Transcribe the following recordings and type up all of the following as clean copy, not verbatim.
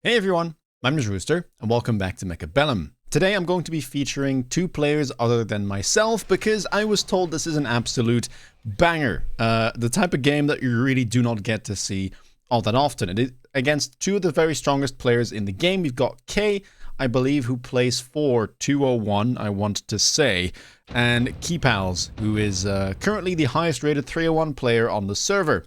Hey everyone, my name is Rooster, and welcome back to Mechabellum. Today I'm going to be featuring two players other than myself because I was told this is an absolute banger. The type of game that you really do not get to see all that often. It is against two of the very strongest players in the game. We've got Kay, I believe, who plays for 201, I want to say, and Keepals, who is currently the highest rated 301 player on the server.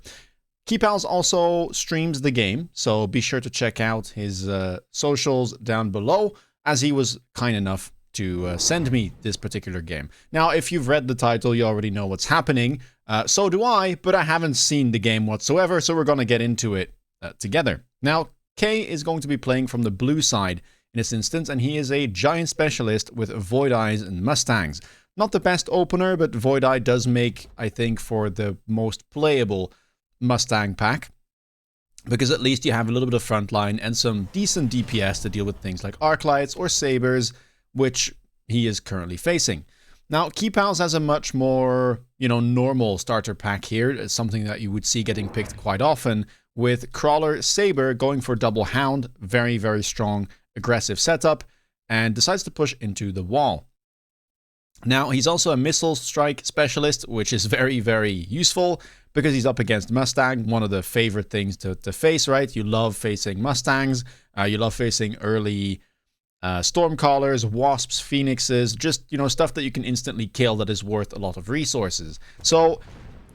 Keepals also streams the game, so be sure to check out his socials down below, as he was kind enough to send me this particular game. Now, if you've read the title, you already know what's happening. So do I, but I haven't seen the game whatsoever, so we're going to get into it together. Now, Kay is going to be playing from the blue side in this instance, and he is a giant specialist with Void Eyes and Mustangs. Not the best opener, but Void Eye does make, I think, for the most playable Mustang pack, because at least you have a little bit of frontline and some decent DPS to deal with things like Arclights or Sabers, which he is currently facing. Now, Keepals has a much more, normal starter pack here. It's something that you would see getting picked quite often, with Crawler Saber going for double Hound, very, very strong, aggressive setup, and decides to push into the wall. Now, he's also a missile strike specialist, which is very, very useful because he's up against Mustang, one of the favorite things to face, right? You love facing Mustangs, you love facing early Stormcallers, Wasps, Phoenixes, just, stuff that you can instantly kill that is worth a lot of resources. So,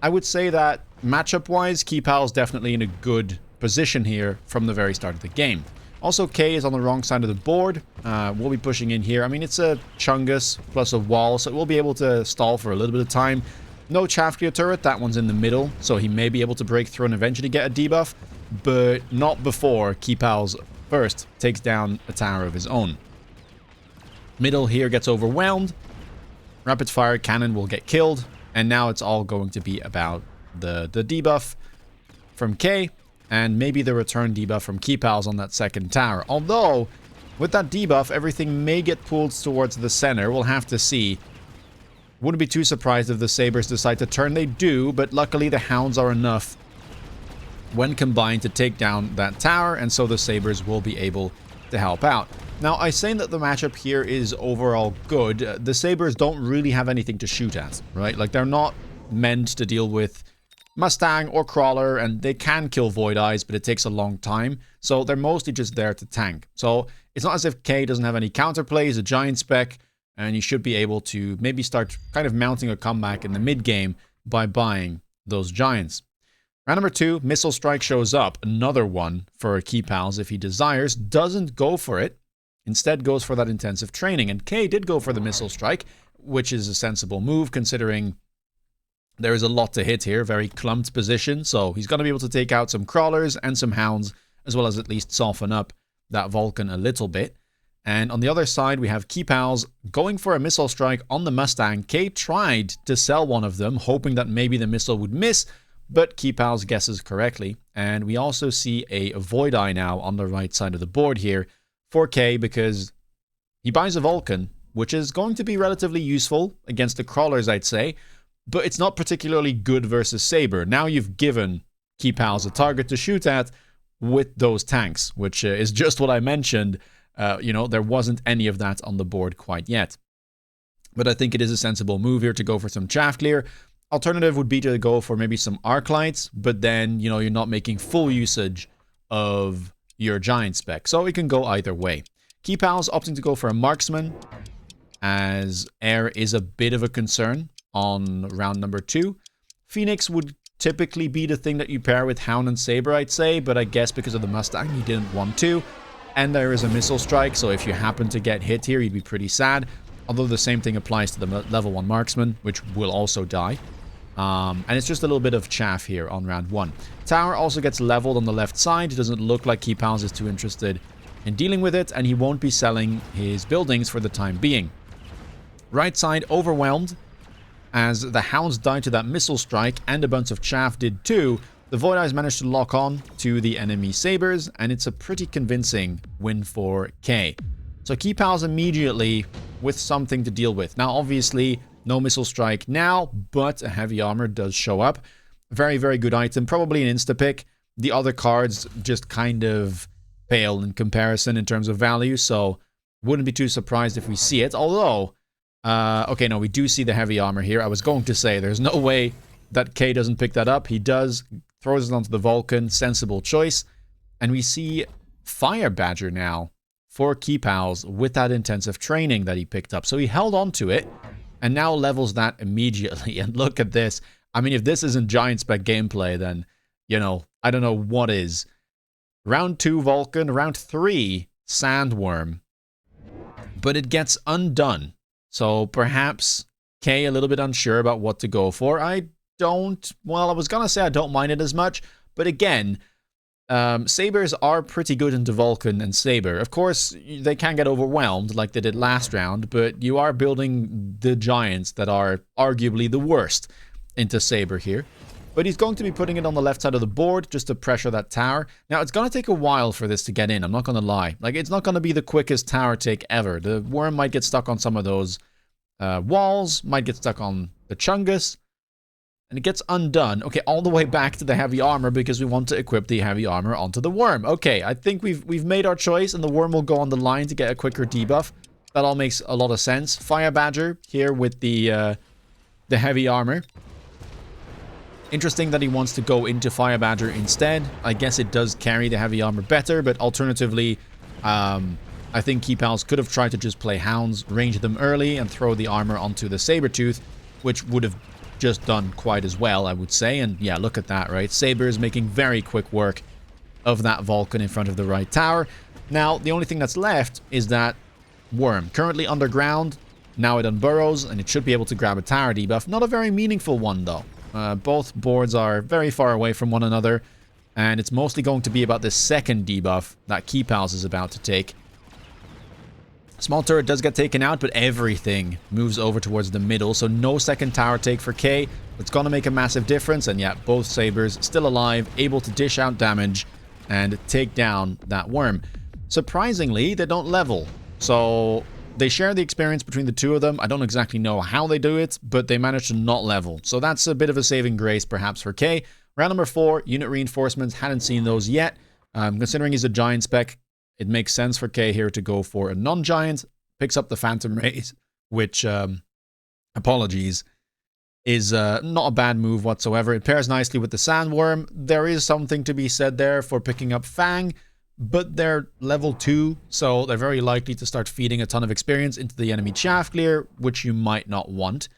I would say that matchup-wise, Keepal's definitely in a good position here from the very start of the game. Also, Kay is on the wrong side of the board. We'll be pushing in here. I mean, it's a Chungus plus a wall, so we'll be able to stall for a little bit of time. No Chaff Clear turret, that one's in the middle, so he may be able to break through and eventually get a debuff, but not before Keepals first takes down a tower of his own. Middle here gets overwhelmed. Rapid fire cannon will get killed, and now it's all going to be about the debuff from Kay, and maybe the return debuff from Keepals on that second tower. Although, with that debuff, everything may get pulled towards the center. We'll have to see. Wouldn't be too surprised if the Sabers decide to turn. They do, but luckily the Hounds are enough when combined to take down that tower, and so the Sabers will be able to help out. Now, I say that the matchup here is overall good. The Sabers don't really have anything to shoot at, right? Like, they're not meant to deal with Mustang or Crawler, and they can kill Void Eyes, but it takes a long time. So they're mostly just there to tank. So it's not as if Kay doesn't have any counterplay. He's a giant spec, and you should be able to maybe start kind of mounting a comeback in the mid-game by buying those giants. Round number 2, Missile Strike shows up. Another one for Keepals if he desires. Doesn't go for it. Instead goes for that intensive training. And Kay did go for the Missile Strike, which is a sensible move considering there is a lot to hit here. Very clumped position. So he's going to be able to take out some Crawlers and some Hounds, as well as at least soften up that Vulcan a little bit. And on the other side, we have Keepals going for a Missile Strike on the Mustang. Kay tried to sell one of them, hoping that maybe the missile would miss, but Keepals guesses correctly. And we also see a Void Eye now on the right side of the board here for Kay, because he buys a Vulcan, which is going to be relatively useful against the Crawlers, I'd say, but it's not particularly good versus Saber. Now you've given Keepals a target to shoot at with those tanks, which is just what I mentioned. There wasn't any of that on the board quite yet. But I think it is a sensible move here to go for some Chaff Clear. Alternative would be to go for maybe some Arclights, but then, you're not making full usage of your giant spec. So it can go either way. Keepals opting to go for a Marksman, as air is a bit of a concern on round number 2. Phoenix would typically be the thing that you pair with Hound and Saber, I'd say, but I guess because of the Mustang, he didn't want to. And there is a Missile Strike, so if you happen to get hit here, you'd be pretty sad. Although the same thing applies to the level 1 Marksman, which will also die. And it's just a little bit of chaff here on round 1. Tower also gets leveled on the left side. It doesn't look like Keepals is too interested in dealing with it, and he won't be selling his buildings for the time being. Right side overwhelmed, as the Hounds died to that Missile Strike, and a bunch of chaff did too. The Void Eyes managed to lock on to the enemy Sabers, and it's a pretty convincing win for Kay. So Keepals immediately with something to deal with. Now, obviously, no Missile Strike now, but a Heavy Armor does show up. Very, very good item. Probably an insta-pick. The other cards just kind of pale in comparison in terms of value, so wouldn't be too surprised if we see it. Although, okay, no, we do see the heavy armor here. I was going to say, there's no way that K doesn't pick that up. He does, throws it onto the Vulcan, sensible choice. And we see Fire Badger now for Key Pals with that intensive training that he picked up. So he held on to it and now levels that immediately. And look at this. I mean, if this isn't giant spec gameplay, then, you know, I don't know what is. Round 2 Vulcan, round 3 Sandworm. But it gets undone. So perhaps K a little bit unsure about what to go for. I was going to say I don't mind it as much. But again, Sabers are pretty good into Vulcan and Saber. Of course, they can get overwhelmed like they did last round. But you are building the giants that are arguably the worst into Saber here. But he's going to be putting it on the left side of the board just to pressure that tower. Now, it's going to take a while for this to get in. I'm not going to lie. Like, it's not going to be the quickest tower take ever. The worm might get stuck on some of those walls, might get stuck on the Chungus, and it gets undone. Okay, all the way back to the heavy armor because we want to equip the heavy armor onto the worm. Okay, I think we've made our choice, and the worm will go on the line to get a quicker debuff. That all makes a lot of sense. Fire Badger here with the heavy armor. Interesting that he wants to go into Fire Badger instead. I guess it does carry the heavy armor better, but alternatively, I think Key Pals could have tried to just play Hounds, range them early, and throw the armor onto the Sabertooth, which would have just done quite as well, I would say. And yeah, look at that, right? Saber is making very quick work of that Vulcan in front of the right tower. Now, the only thing that's left is that worm. Currently underground, now it unburrows, and it should be able to grab a tower debuff. Not a very meaningful one, though. Both boards are very far away from one another, and it's mostly going to be about this second debuff that Key Pals is about to take. Small turret does get taken out, but everything moves over towards the middle, so no second tower take for K. It's going to make a massive difference, and yeah, both Sabers still alive, able to dish out damage and take down that worm. Surprisingly, they don't level, so they share the experience between the two of them. I don't exactly know how they do it, but they manage to not level. So that's a bit of a saving grace, perhaps, for K. Round number 4, unit reinforcements. Hadn't seen those yet. Considering he's a giant spec, it makes sense for K here to go for a non-giant. Picks up the Phantom Rays, which, apologies, is not a bad move whatsoever. It pairs nicely with the Sandworm. There is something to be said there for picking up Fang, but they're level 2, so they're very likely to start feeding a ton of experience into the enemy Chaffclear, which you might not want.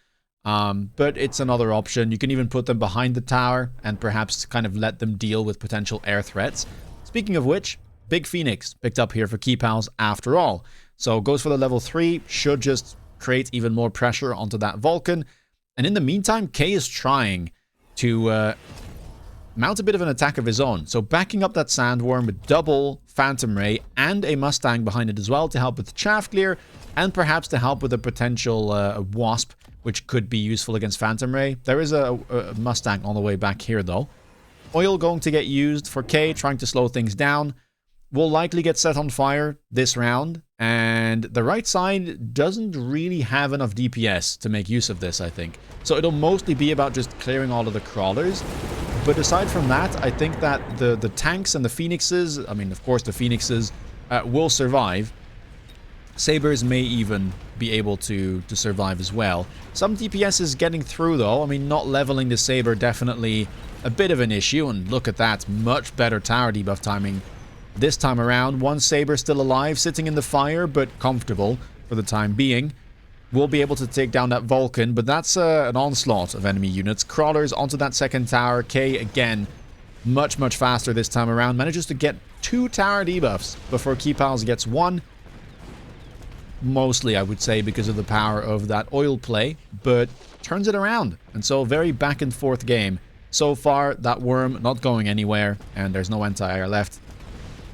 But it's another option. You can even put them behind the tower and perhaps kind of let them deal with potential air threats. Speaking of which, Big Phoenix picked up here for Key Pals after all. So goes for the level 3, should just create even more pressure onto that Vulcan. And in the meantime, K is trying to mount a bit of an attack of his own. So backing up that Sandworm with double Phantom Ray and a Mustang behind it as well to help with Chaffclear and perhaps to help with a potential Wasp, which could be useful against Phantom Ray. There is a Mustang on the way back here though. Oil going to get used for K, trying to slow things down. Will likely get set on fire this round, and the right side doesn't really have enough DPS to make use of this, I think. So it'll mostly be about just clearing all of the crawlers. But aside from that, I think that the tanks and the Phoenixes, I mean, of course, the Phoenixes will survive. Sabers may even be able to survive as well. Some DPS is getting through, though. I mean, not leveling the Saber definitely a bit of an issue. And look at that, much better tower debuff timing this time around. One Saber still alive, sitting in the fire, but comfortable for the time being. Will be able to take down that Vulcan, but that's an onslaught of enemy units. Crawlers onto that second tower. K, again, much, much faster this time around. Manages to get 2 tower debuffs before Key Pals gets 1. Mostly, I would say, because of the power of that oil play, but turns it around. And so, very back and forth game. So far, that worm not going anywhere, and there's no anti-air left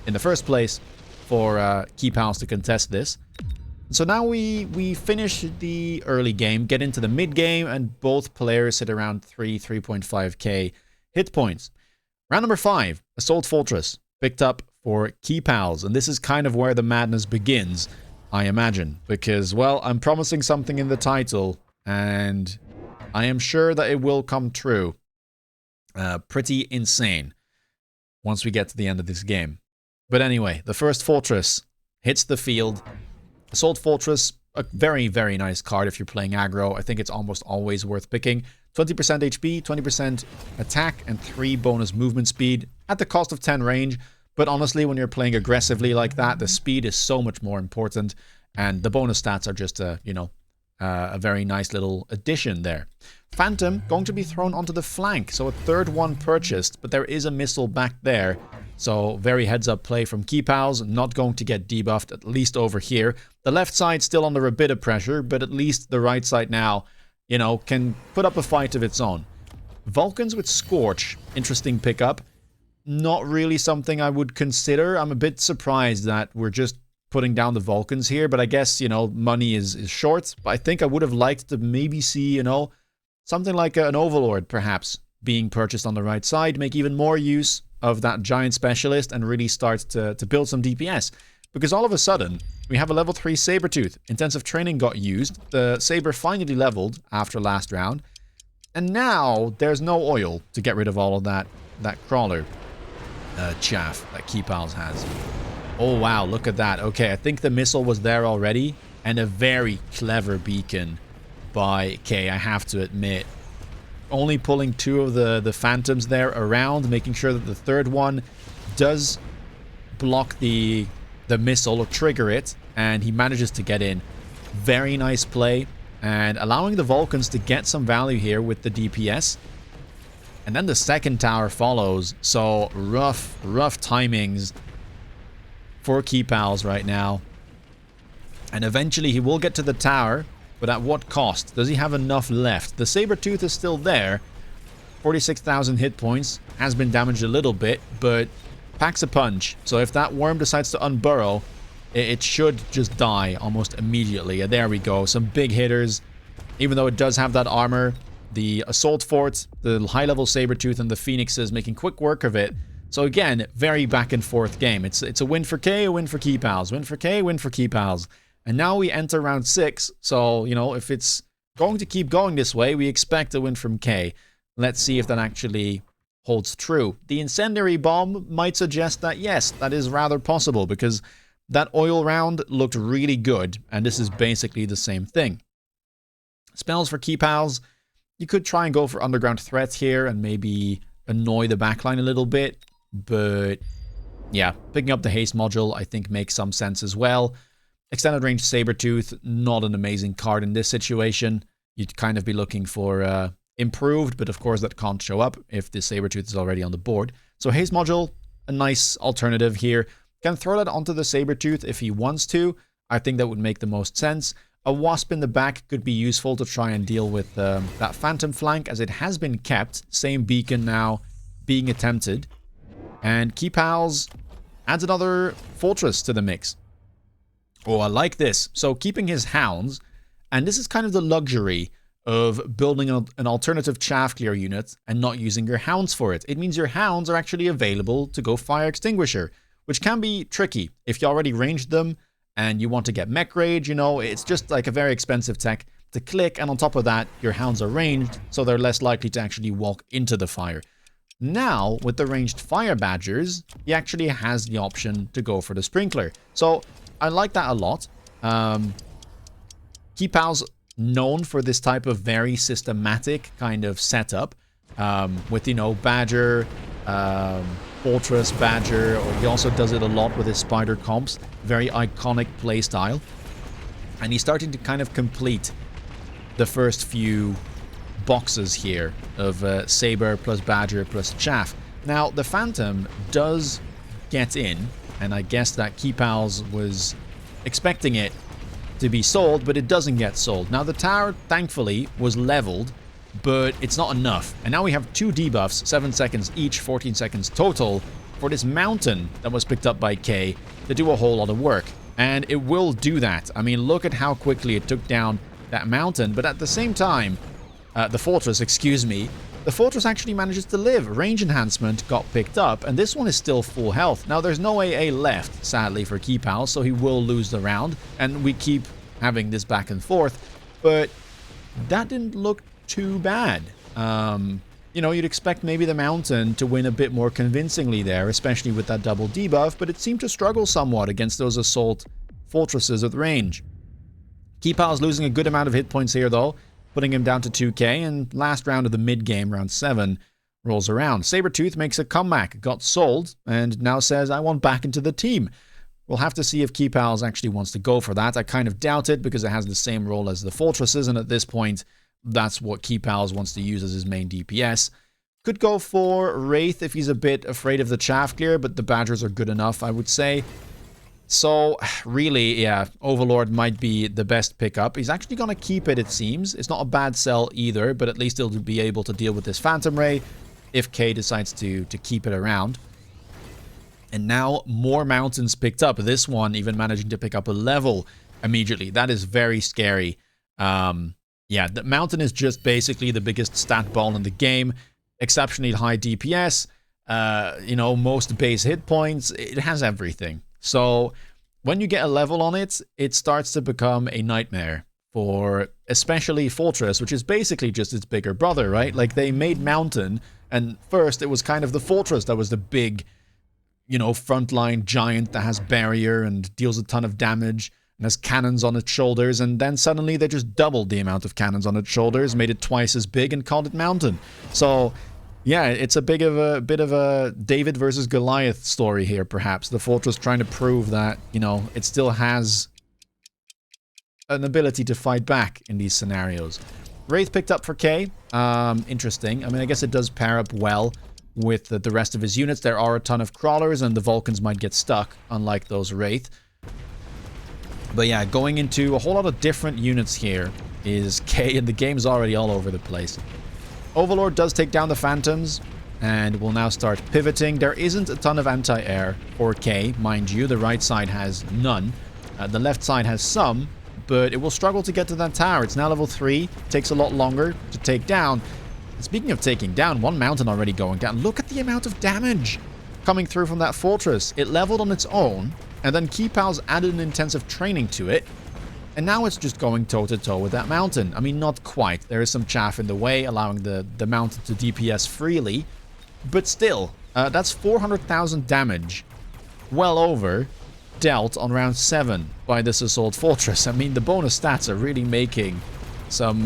in the first place for Key Pals to contest this. So now we finish the early game, get into the mid-game, and both players sit around 3.5k hit points. Round number 5, Assault Fortress, picked up for Key Pals, and this is kind of where the madness begins, I imagine, because, well, I'm promising something in the title, and I am sure that it will come true. Pretty insane once we get to the end of this game. But anyway, the first fortress hits the field. Assault Fortress, a very, very nice card if you're playing aggro. I think it's almost always worth picking. 20% HP, 20% attack, and 3 bonus movement speed at the cost of 10 range. But honestly, when you're playing aggressively like that, the speed is so much more important. And the bonus stats are just a very nice little addition there. Phantom going to be thrown onto the flank. So a third one purchased, but there is a missile back there. So very heads up play from Keepals, not going to get debuffed, at least over here. The left side still under a bit of pressure, but at least the right side now, you know, can put up a fight of its own. Vulcans with Scorch, interesting pickup. Not really something I would consider. I'm a bit surprised that we're just putting down the Vulcans here, but I guess, you know, money is short. But I think I would have liked to maybe see, you know, something like an Overlord perhaps being purchased on the right side, make even more use of that giant specialist and really start to build some DPS. Because all of a sudden, we have a level 3 Sabertooth. Intensive training got used. The Saber finally leveled after last round. And now there's no oil to get rid of all of that crawler chaff that Keepals has. Oh wow, look at that. Okay, I think the missile was there already. And a very clever beacon by K, I have to admit. Only pulling 2 of the phantoms there around, making sure that the third one does block the missile or trigger it, and he manages to get in. Very nice play, and allowing the Vulcans to get some value here with the DPS. And then the second tower follows, so rough timings for Keepals right now. And eventually he will get to the tower, but at what cost? Does he have enough left? The Sabertooth is still there. 46,000 hit points. Has been damaged a little bit, but packs a punch. So if that worm decides to unburrow, it should just die almost immediately. And there we go. Some big hitters. Even though it does have that armor, the Assault Fort, the high-level Sabertooth, and the Phoenixes making quick work of it. So again, very back and forth game. It's a win for K, a win for Keepals. Win for K, win for Keepals. And now we enter round 6, so, you know, if it's going to keep going this way, we expect a win from K. Let's see if that actually holds true. The Incendiary Bomb might suggest that, yes, that is rather possible, because that oil round looked really good, and this is basically the same thing. Spells for Keepals, you could try and go for Underground Threat here, and maybe annoy the backline a little bit, but, yeah, picking up the Haste module, I think, makes some sense as well. Extended range Sabertooth, not an amazing card in this situation. You'd kind of be looking for improved, but of course that can't show up if the Sabertooth is already on the board. So Haste module, a nice alternative here. Can throw that onto the Sabertooth if he wants to. I think that would make the most sense. A Wasp in the back could be useful to try and deal with that Phantom flank, as it has been kept. Same beacon now being attempted. And Keepals adds another Fortress to the mix. Oh, I like this. So keeping his hounds, and this is kind of the luxury of building an alternative chaff clear unit and not using your hounds for it. It means your hounds are actually available to go fire extinguisher, which can be tricky if you already ranged them and you want to get mech rage. You know, it's just like a very expensive tech to click, and on top of that, your hounds are ranged, so they're less likely to actually walk into the fire. Now, with the ranged fire badgers, he actually has the option to go for the sprinkler. So I like that a lot. Keepals known for this type of very systematic kind of setup with, you know, Badger, Fortress, Badger, or he also does it a lot with his Spider comps. Very iconic playstyle. And he's starting to kind of complete the first few boxes here of Saber plus Badger plus Chaff. Now, the Phantom does get in, and I guess that Keepals was expecting it to be sold, but it doesn't get sold. Now, the tower, thankfully, was leveled, but it's not enough. And now we have 2 debuffs, 7 seconds each, 14 seconds total, for this mountain that was picked up by K to do a whole lot of work. And it will do that. I mean, look at how quickly it took down that mountain, but at the same time, the fortress, excuse me, the fortress actually manages to live. Range enhancement got picked up, and this one is still full health. Now, there's no AA left, sadly, for Keepal, so he will lose the round, and we keep having this back and forth, but that didn't look too bad. you know, you'd expect maybe the Mountain to win a bit more convincingly there, especially with that double debuff, but it seemed to struggle somewhat against those assault fortresses with range. Keepal's losing a good amount of hit points here, though, putting him down to 2k, and last round of the mid-game, round 7, rolls around. Sabretooth makes a comeback, got sold, and now says, I want back into the team. We'll have to see if Keepals actually wants to go for that. I kind of doubt it, because it has the same role as the fortresses, and at this point, that's what Keepals wants to use as his main DPS. Could go for Wraith if he's a bit afraid of the chaff clear, but the Badgers are good enough, I would say. So, really, yeah, Overlord might be the best pickup. He's actually going to keep it, it seems. It's not a bad sell either, but at least he'll be able to deal with this Phantom Ray if K decides to keep it around. And now, more Mountains picked up. This one even managing to pick up a level immediately. That is very scary. Yeah, the Mountain is just basically the biggest stat ball in the game. Exceptionally high DPS. You know, most base hit points. It has everything. So, when you get a level on it, it starts to become a nightmare for especially Fortress, which is basically just its bigger brother, right? Like, they made Mountain, and first it was kind of the Fortress that was the big, you know, frontline giant that has barrier and deals a ton of damage and has cannons on its shoulders, and then suddenly they just doubled the amount of cannons on its shoulders, made it twice as big, and called it Mountain. So, yeah, it's a bit of a David versus Goliath story here, perhaps. The Fortress trying to prove that, you know, it still has an ability to fight back in these scenarios. Wraith picked up for K. Interesting. I mean, I guess it does pair up well with the rest of his units. There are a ton of crawlers, and the Vulcans might get stuck, unlike those Wraith. But yeah, going into a whole lot of different units here is K, and the game's already all over the place. Overlord does take down the Phantoms, and will now start pivoting. There isn't a ton of anti-air for K, mind you. The right side has none. The left side has some, but it will struggle to get to that tower. It's now level 3. Takes a lot longer to take down. And speaking of taking down, one Mountain already going down. Look at the amount of damage coming through from that Fortress. It leveled on its own, and then Keepals added an intensive training to it. And now it's just going toe-to-toe with that Mountain. I mean, not quite. There is some chaff in the way, allowing the Mountain to DPS freely. But still, that's 400,000 damage. Well over dealt on round 7 by this Assault Fortress. I mean, the bonus stats are really making some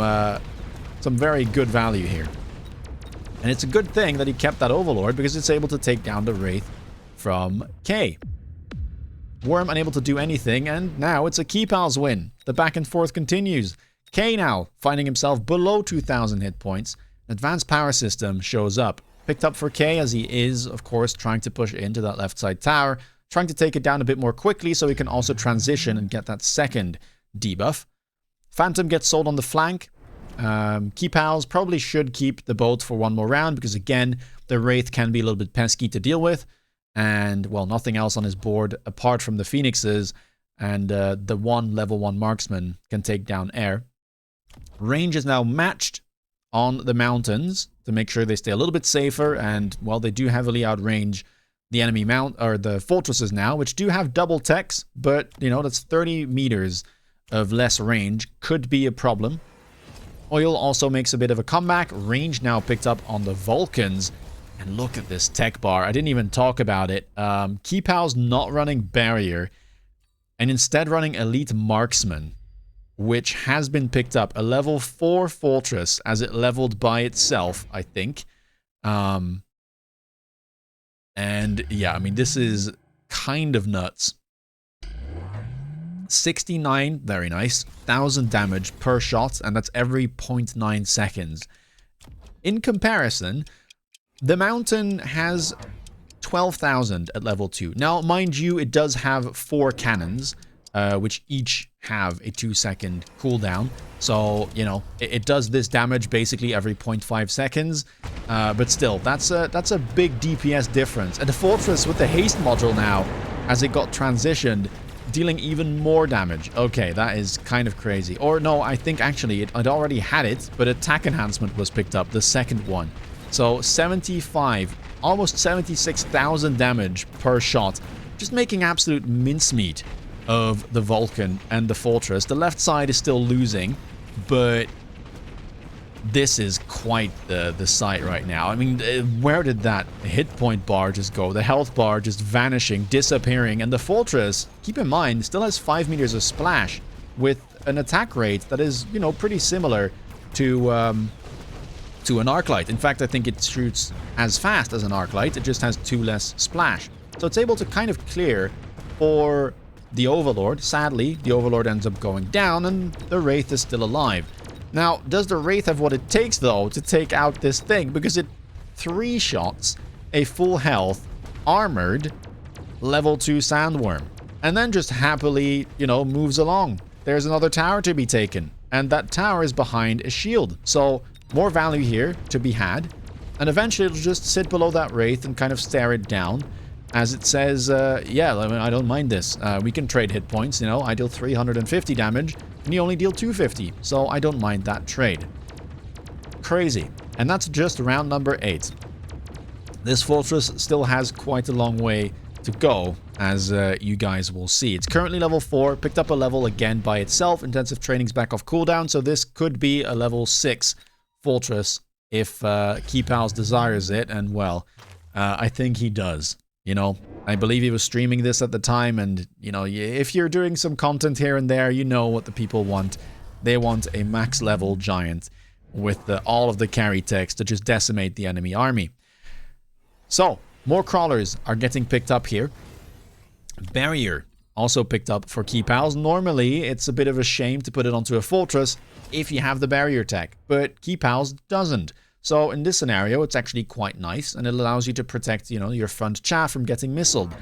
very good value here. And it's a good thing that he kept that Overlord, because it's able to take down the Wraith from K. Worm unable to do anything, and now it's a Keepals win. The back and forth continues. K now finding himself below 2,000 hit points. Advanced power system shows up. Picked up for K, as he is, of course, trying to push into that left side tower. Trying to take it down a bit more quickly so he can also transition and get that second debuff. Phantom gets sold on the flank. Keepals probably should keep the boat for one more round, because again, the Wraith can be a little bit pesky to deal with. And, well, nothing else on his board apart from the Phoenixes, and the one level 1 marksman can take down air. Range is now matched on the Mountains to make sure they stay a little bit safer, and, well, they do heavily outrange the enemy the Fortresses now, which do have double techs, but, you know, that's 30 meters of less range. Could be a problem. Oil also makes a bit of a comeback. Range now picked up on the Vulcans. And look at this tech bar. I didn't even talk about it. Keepal's not running Barrier, and instead running Elite Marksman, which has been picked up. A level 4 Fortress, as it leveled by itself, I think. And yeah, I mean, this is kind of nuts. 69, very nice. 1,000 damage per shot, and that's every 0.9 seconds. In comparison, the Mountain has 12,000 at level 2. Now, mind you, it does have 4 cannons, which each have a 2-second cooldown. So, you know, it does this damage basically every 0.5 seconds. But still, that's a big DPS difference. And the Fortress with the haste module now, as it got transitioned, dealing even more damage. Okay, that is kind of crazy. Or no, I think actually it already had it, but attack enhancement was picked up, the second one. So 75, almost 76,000 damage per shot. Just making absolute mincemeat of the Vulcan and the Fortress. The left side is still losing, but This is quite the sight right now. I mean, where did that hit point bar just go? The health bar just vanishing, disappearing, and the fortress, keep in mind, still has 5 meters of splash with an attack rate that is, you know, pretty similar to an Arclight. In fact, I think it shoots as fast as an Arclight. It just has 2 less splash. So it's able to kind of clear for the Overlord. Sadly, the Overlord ends up going down and the Wraith is still alive. Now, does the Wraith have what it takes, though, to take out this thing? Because it 3 shots a full health, armored, level 2 Sandworm. And then just happily, you know, moves along. There's another tower to be taken. And that tower is behind a shield. So, more value here to be had. And eventually it'll just sit below that Wraith and kind of stare it down. As it says, yeah, I mean, I don't mind this. We can trade hit points, you know. I deal 350 damage, and you only deal 250. So I don't mind that trade. Crazy. And that's just round number 8. This fortress still has quite a long way to go, as you guys will see. It's currently level 4, picked up a level again by itself. Intensive training's back off cooldown, so this could be a level 6 fortress if Keepals desires it, and well, I think he does. You know, I believe he was streaming this at the time, and, you know, if you're doing some content here and there, you know what the people want. They want a max level giant with all of the carry text to just decimate the enemy army. So, more crawlers are getting picked up here. Barrier also picked up for Keepals. Normally, it's a bit of a shame to put it onto a fortress if you have the barrier tech, but Keepals doesn't. So in this scenario, it's actually quite nice, and it allows you to protect, you know, your front chaff from getting missiled.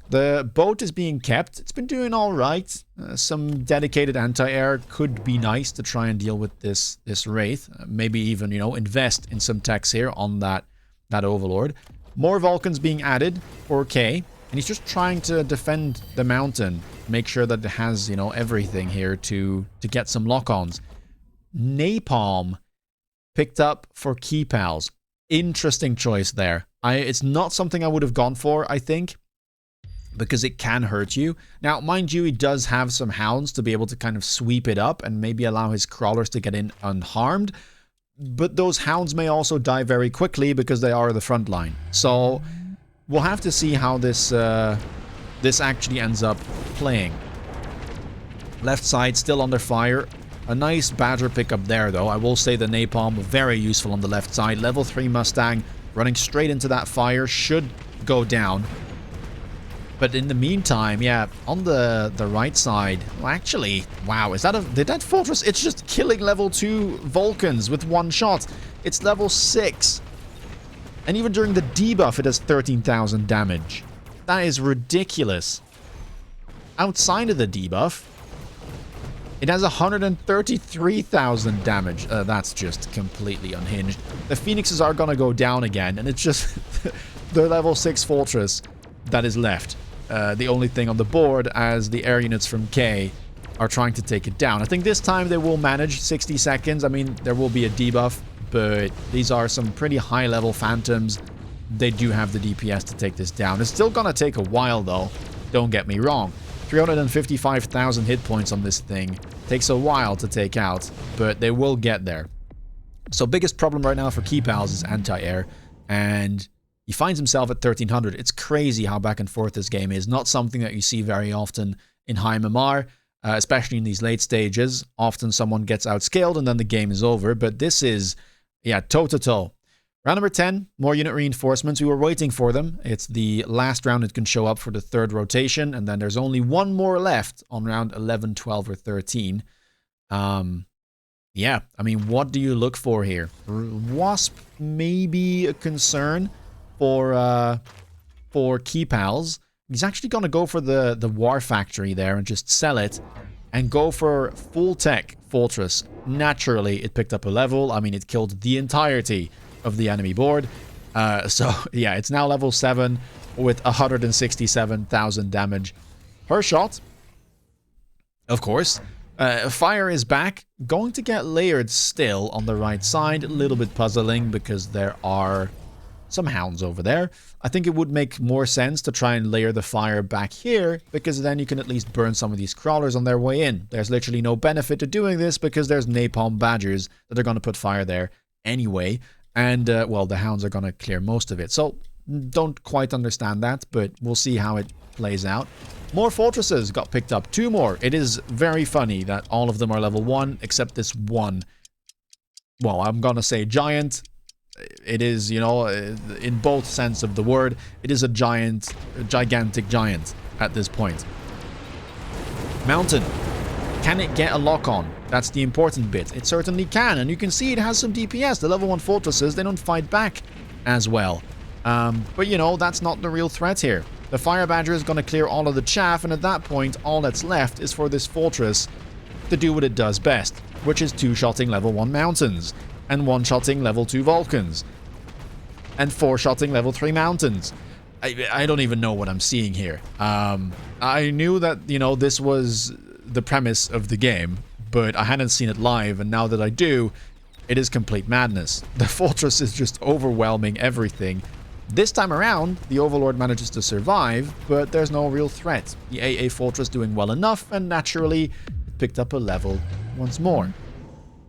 The boat is being kept. It's been doing all right. Some dedicated anti-air could be nice to try and deal with this Wraith. Maybe even, you know, invest in some techs here on that Overlord. More Vulcans being added for K, and he's just trying to defend the mountain. Make sure that it has, you know, everything here to get some lock-ons. Napalm picked up for Keepals. Interesting choice there. It's not something I would have gone for, I think, because it can hurt you. Now, mind you, he does have some hounds to be able to kind of sweep it up and maybe allow his crawlers to get in unharmed. But those hounds may also die very quickly because they are the front line. So we'll have to see how this actually ends up playing. Left side still under fire. A nice Badger pickup there, though. I will say the Napalm, very useful on the left side. Level 3 Mustang running straight into that fire should go down. But in the meantime, yeah, on the right side, well, actually, wow, did that fortress, it's just killing level 2 Vulcans with one shot. It's level 6. And even during the debuff, it has 13,000 damage. That is ridiculous. Outside of the debuff, it has 133,000 damage. That's just completely unhinged. The Phoenixes are gonna go down again, and it's just the level 6 fortress that is left. The only thing on the board as the air units from K are trying to take it down. I think this time they will manage 60 seconds. I mean, there will be a debuff, but these are some pretty high-level Phantoms. They do have the DPS to take this down. It's still gonna take a while, though. Don't get me wrong. 355,000 hit points on this thing. Takes a while to take out, but they will get there. So biggest problem right now for Keepals is anti-air, and he finds himself at 1300. It's crazy how back and forth this game is. Not something that you see very often in high MMR, especially in these late stages. Often someone gets outscaled and then the game is over, but this is, yeah, toe-to-toe. Round number 10, more unit reinforcements. We were waiting for them. It's the last round it can show up for the 3rd rotation, and then there's only one more left on round 11, 12, or 13. Yeah, I mean, what do you look for here? Wasp may be a concern for Keepals. He's actually going to go for the War Factory there and just sell it and go for full tech Fortress. Naturally, it picked up a level. I mean, it killed the entirety of the enemy board. So, yeah, it's now level 7 with 167,000 damage per shot. Of course. Fire is back. Going to get layered still on the right side. A little bit puzzling because there are some hounds over there. I think it would make more sense to try and layer the fire back here, because then you can at least burn some of these crawlers on their way in. There's literally no benefit to doing this because there's napalm badgers that are going to put fire there anyway. And, well, the hounds are going to clear most of it. So, don't quite understand that, but we'll see how it plays out. More fortresses got picked up. 2 more. It is very funny that all of them are level 1, except this one. Well, I'm going to say giant. It is, you know, in both sense of the word, it is a gigantic giant at this point. Mountain. Can it get a lock on? That's the important bit. It certainly can, and you can see it has some DPS. The level 1 fortresses, they don't fight back as well. But, you know, that's not the real threat here. The Fire Badger is going to clear all of the chaff, and at that point, all that's left is for this fortress to do what it does best, which is 2-shotting level 1 mountains, and 1-shotting level 2 Vulcans, and 4-shotting level 3 mountains. I don't even know what I'm seeing here. I knew that, you know, this was the premise of the game, but I hadn't seen it live, and now that I do, it is complete madness. The fortress is just overwhelming everything. This time around, the Overlord manages to survive, but there's no real threat. The AA fortress doing well enough, and naturally, it picked up a level once more.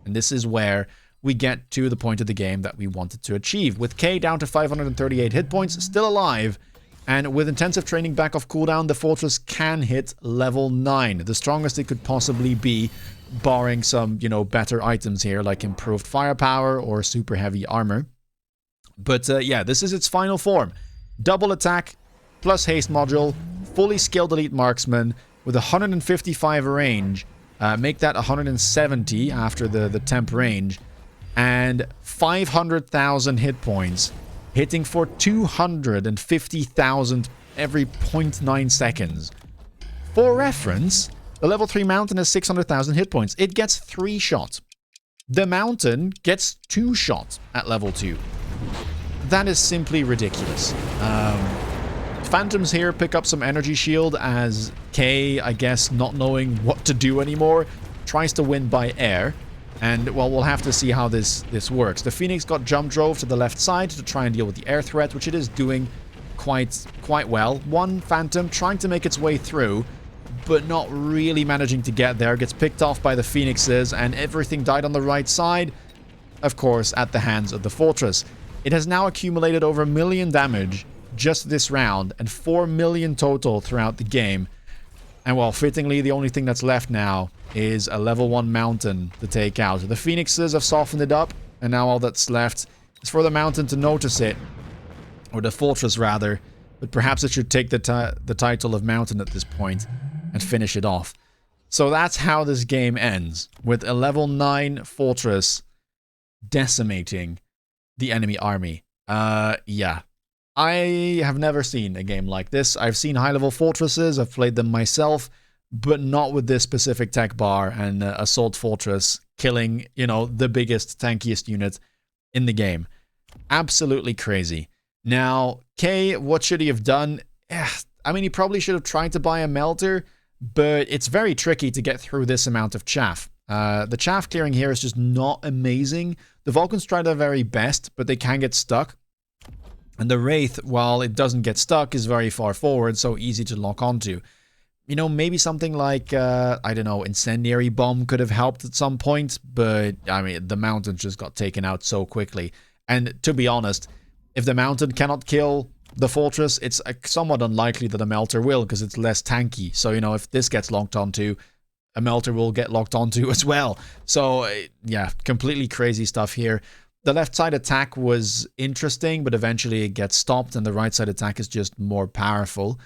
And this is where we get to the point of the game that we wanted to achieve. With K down to 538 hit points, still alive, and with intensive training back off cooldown, the fortress can hit level 9, the strongest it could possibly be, barring some, you know, better items here, like improved firepower or super heavy armor. But yeah, this is its final form. Double attack, plus haste module, fully skilled elite marksman, with 155 range, make that 170 after the temp range, and 500,000 hit points, hitting for 250,000 every 0.9 seconds. For reference, the level 3 mountain has 600,000 hit points. It gets 3 shots. The mountain gets 2 shots at level 2. That is simply ridiculous. Phantoms here pick up some energy shield as K, I guess, not knowing what to do anymore, tries to win by air. And, well, we'll have to see how this works. The Phoenix got jump drove to the left side to try and deal with the air threat, which it is doing quite well. One Phantom trying to make its way through, but not really managing to get there. Gets picked off by the Phoenixes, and everything died on the right side, of course, at the hands of the fortress. It has now accumulated over 1 million damage just this round, and 4 million total throughout the game. And well, fittingly, the only thing that's left now is a level 1 mountain to take out. The Phoenixes have softened it up, and now all that's left is for the mountain to notice it. Or the fortress, rather. But perhaps it should take the title of mountain at this point and finish it off. So that's how this game ends, with a level 9 fortress decimating the enemy army. Yeah. I have never seen a game like this. I've seen high-level fortresses, I've played them myself, but not with this specific tech bar and assault fortress killing, you know, the biggest, tankiest unit in the game. Absolutely crazy. Now, K, what should he have done? I mean, he probably should have tried to buy a melter, but it's very tricky to get through this amount of chaff. The chaff clearing here is just not amazing. The Vulcans try their very best, but they can get stuck. And the Wraith, while it doesn't get stuck, is very far forward, so easy to lock onto. You know, maybe something like, I don't know, Incendiary Bomb could have helped at some point, but, I mean, the Mountain just got taken out so quickly. And to be honest, if the Mountain cannot kill the Fortress, it's somewhat unlikely that a Melter will, because it's less tanky. So, you know, if this gets locked onto, a Melter will get locked onto as well. So, yeah, completely crazy stuff here. The left side attack was interesting, but eventually it gets stopped, and the right side attack is just more powerful.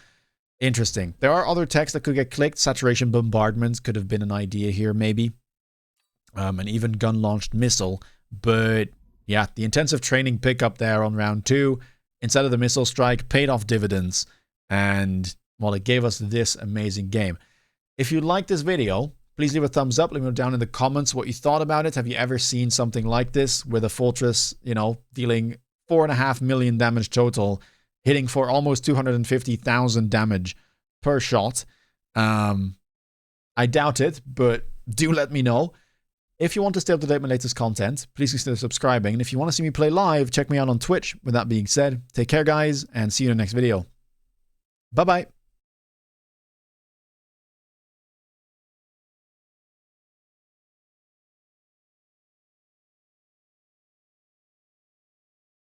Interesting. There are other techs that could get clicked. Saturation bombardment could have been an idea here, maybe. And even gun-launched missile. But, yeah, the intensive training pickup there on round 2, instead of the missile strike, paid off dividends. And, well, it gave us this amazing game. If you like this video, please leave a thumbs up. Let me know down in the comments what you thought about it. Have you ever seen something like this with a fortress, you know, dealing 4.5 million damage total, hitting for almost 250,000 damage per shot? I doubt it, but do let me know. If you want to stay up to date with my latest content, please consider subscribing. And if you want to see me play live, check me out on Twitch. With that being said, take care, guys, and see you in the next video. Bye-bye.